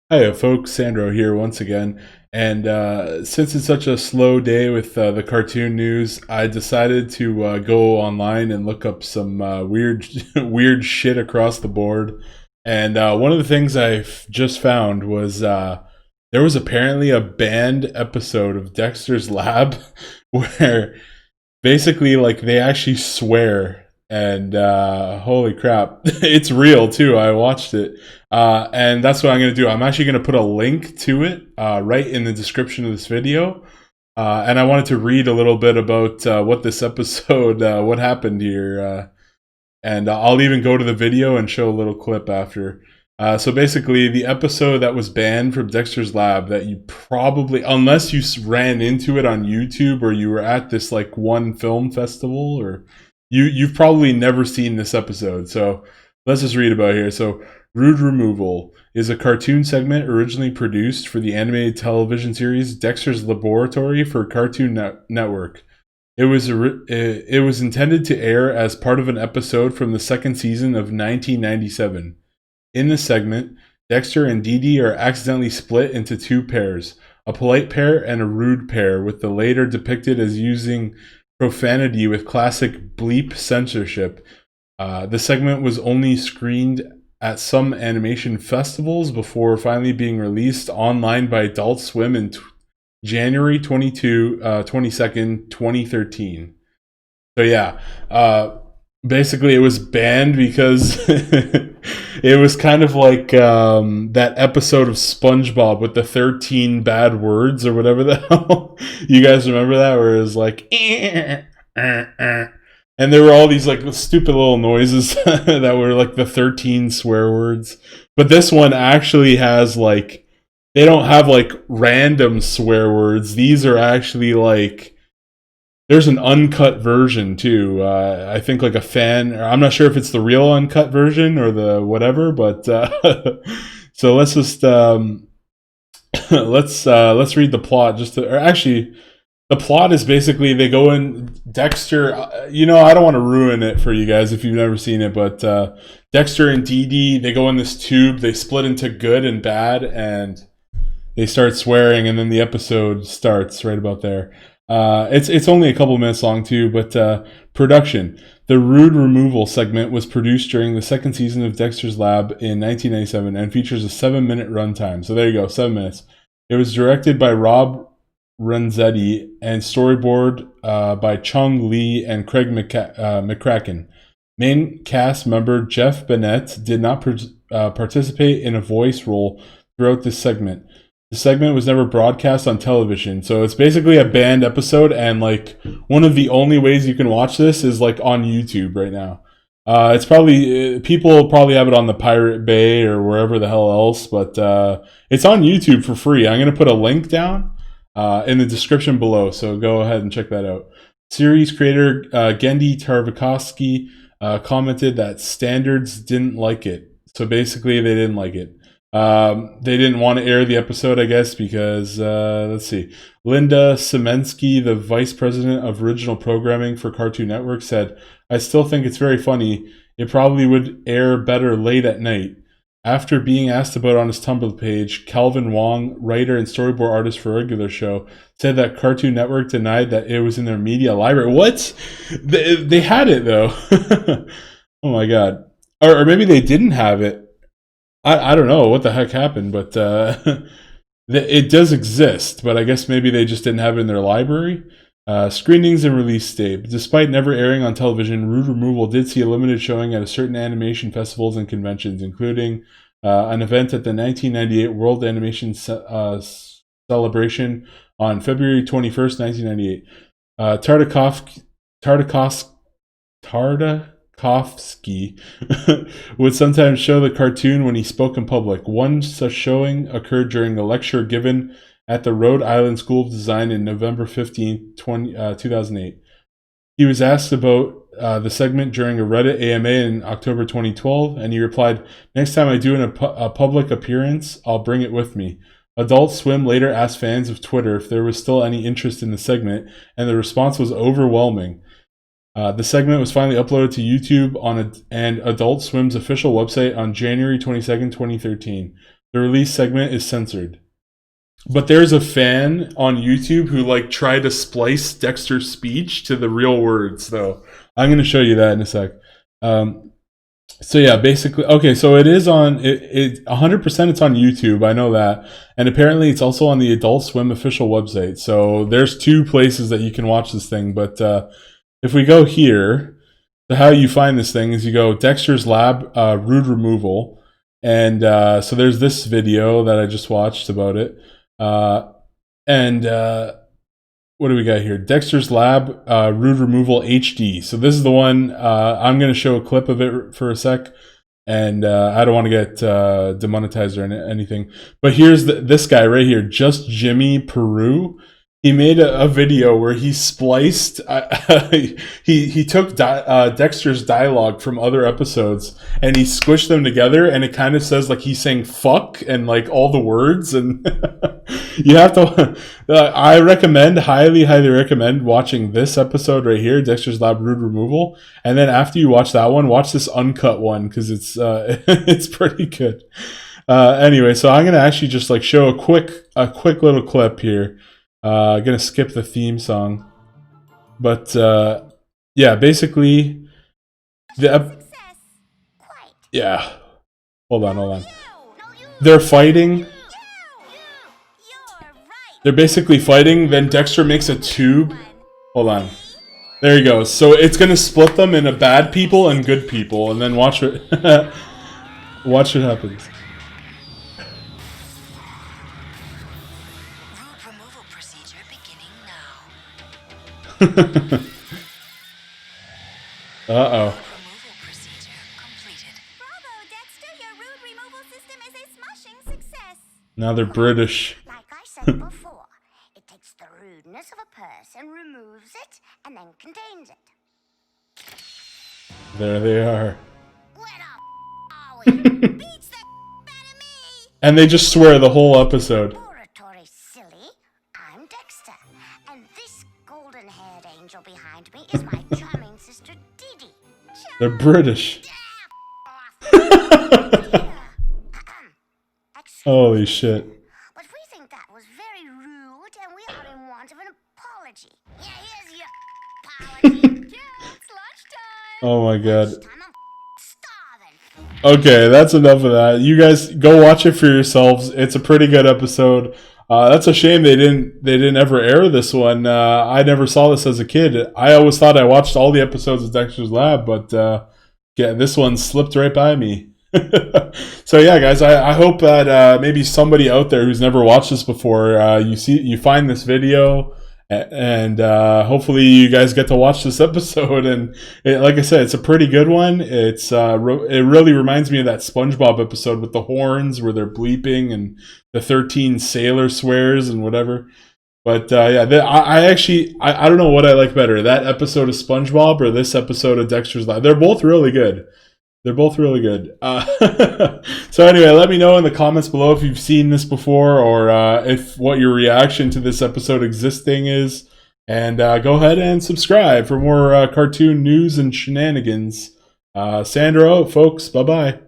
Hi, folks. Sandro here once again. And since it's such a slow day with the cartoon news, I decided to go online and look up some weird, weird shit across the board. And one of the things just found was there was apparently a banned episode of Dexter's Lab where basically like they actually swear and holy crap it's real too. I watched it, and that's what I'm going to do. I'm actually going to put a link to it right in the description of this video, and I wanted to read a little bit about what this episode what happened here, and I'll even go to the video and show a little clip after. So basically, the episode that was banned from Dexter's Lab that you probably, unless you ran into it on YouTube or you were at this like one film festival, or you've probably never seen this episode. So let's just read about it here. So Rude Removal is a cartoon segment originally produced for the animated television series Dexter's Laboratory for Cartoon Network. It was intended to air as part of an episode from the second season of 1997. In the segment, Dexter and Dee Dee are accidentally split into two pairs, a polite pair and a rude pair, with the latter depicted as using profanity with classic bleep censorship. The segment was only screened at some animation festivals before finally being released online by Adult Swim in January 22nd, 2013. So yeah, basically it was banned because it was kind of like that episode of SpongeBob with the 13 bad words or whatever the hell. You guys remember that? Where it was like, and there were all these like stupid little noises that were like the 13 swear words. But this one actually has like, they don't have like random swear words. These are actually like, there's an uncut version too. I think like a fan. I'm not sure if it's the real uncut version or the whatever, but so let's just let's read the plot. Or actually, the plot is basically they go in Dexter. I don't want to ruin it for you guys if you've never seen it, but Dexter and Dee Dee, they go in this tube. They split into good and bad, and they start swearing, and then the episode starts right about there. It's only a couple minutes long too, but production. The Rude Removal segment was produced during the second season of Dexter's Lab in 1997 and features a 7-minute runtime. So there you go, 7 minutes. It was directed by Rob Renzetti and storyboard by Chung Lee and Craig McCracken. Main cast member Jeff Bennett did not participate in a voice role throughout this segment. The segment was never broadcast on television, so it's basically a banned episode, and like one of the only ways you can watch this is like on YouTube right now. It's probably people probably have it on the Pirate Bay or wherever the hell else, but it's on YouTube for free. I'm gonna put a link down in the description below, so go ahead and check that out. Series creator Gendy Tartakovsky commented that standards didn't like it, so basically they didn't like it. They didn't want to air the episode, I guess, because let's see. Linda Semensky, the vice president of original programming for Cartoon Network, said, "I still think it's very funny. It probably would air better late at night." After being asked about on his Tumblr page, Calvin Wong, writer and storyboard artist for a regular show, said that Cartoon Network denied that it was in their media library. What? They had it, though. Oh my god. Or maybe they didn't have it. I don't know what the heck happened, but it does exist, but I guess maybe they just didn't have it in their library. Screenings and release date. Despite never airing on television, Rude Removal did see a limited showing at a certain animation festivals and conventions, including an event at the 1998 World Animation Celebration on February 21st, 1998. Tartakovsky would sometimes show the cartoon when he spoke in public. One such showing occurred during a lecture given at the Rhode Island School of Design in November 15, 2008. He was asked about the segment during a Reddit AMA in October 2012, and he replied, "Next time I do a public appearance, I'll bring it with me." Adult Swim later asked fans of Twitter if there was still any interest in the segment, and the response was overwhelming. The segment was finally uploaded to YouTube and Adult Swim's official website on January 22nd, 2013. The release segment is censored. But there's a fan on YouTube who like tried to splice Dexter's speech to the real words, though. I'm going to show you that in a sec. So yeah, basically, okay. So it is on it 100%. It's on YouTube. I know that, and apparently it's also on the Adult Swim official website. So there's 2 places that you can watch this thing. But if we go here, how you find this thing is you go Dexter's Lab, rude removal, and so there's this video that I just watched about it. And what do we got here? Dexter's Lab, rude removal HD. So this is the one. I'm going to show a clip of it for a sec, and I don't want to get demonetized or anything. But here's this guy right here, Just Jimmy Peru. He made a video where he spliced. He took Dexter's dialogue from other episodes and he squished them together, and it kind of says like he's saying "fuck" and like all the words. And you have to. I highly recommend watching this episode right here, Dexter's Lab Rude Removal, and then after you watch that one, watch this uncut one because it's it's pretty good. Anyway, so I'm gonna actually just like show a quick little clip here. Gonna skip the theme song, but yeah, basically yeah. Hold on. They're fighting. They're basically fighting. Then Dexter makes a tube. Hold on. There you go. So it's gonna split them into bad people and good people, and then watch it. Watch what happens. Uh-oh. Removal procedure completed. Bravo, Dexter! Your rude removal system is a smashing success. Now they're British. Like I said before, it takes the rudeness of a person, removes it, and then contains it. There they are. Where the are we? Beats the out of me! And they just swear the whole episode. Oratory, silly. I'm Dexter, and this golden-haired angel behind me is my charming sister Didi. They're British. Holy shit. But we think that was very rude, and we are in want of an apology. Yeah, here's your apology. Yeah, it's lunchtime. Oh my god. Lunchtime, I'm starving. Okay, that's enough of that. You guys go watch it for yourselves. It's a pretty good episode. That's a shame they didn't ever air this one. I never saw this as a kid. I always thought I watched all the episodes of Dexter's Lab, but yeah, this one slipped right by me. So yeah, guys, I hope that maybe somebody out there who's never watched this before, you find this video, and hopefully you guys get to watch this episode. And like I said, it's a pretty good one. It really reminds me of that SpongeBob episode with the horns where they're bleeping and the 13 sailor swears and whatever. But yeah, I don't know what I like better, that episode of SpongeBob or this episode of Dexter's Lab. They're both really good. So anyway, let me know in the comments below if you've seen this before, or if what your reaction to this episode existing is. And go ahead and subscribe for more cartoon news and shenanigans. Sandro out, folks. Bye-bye.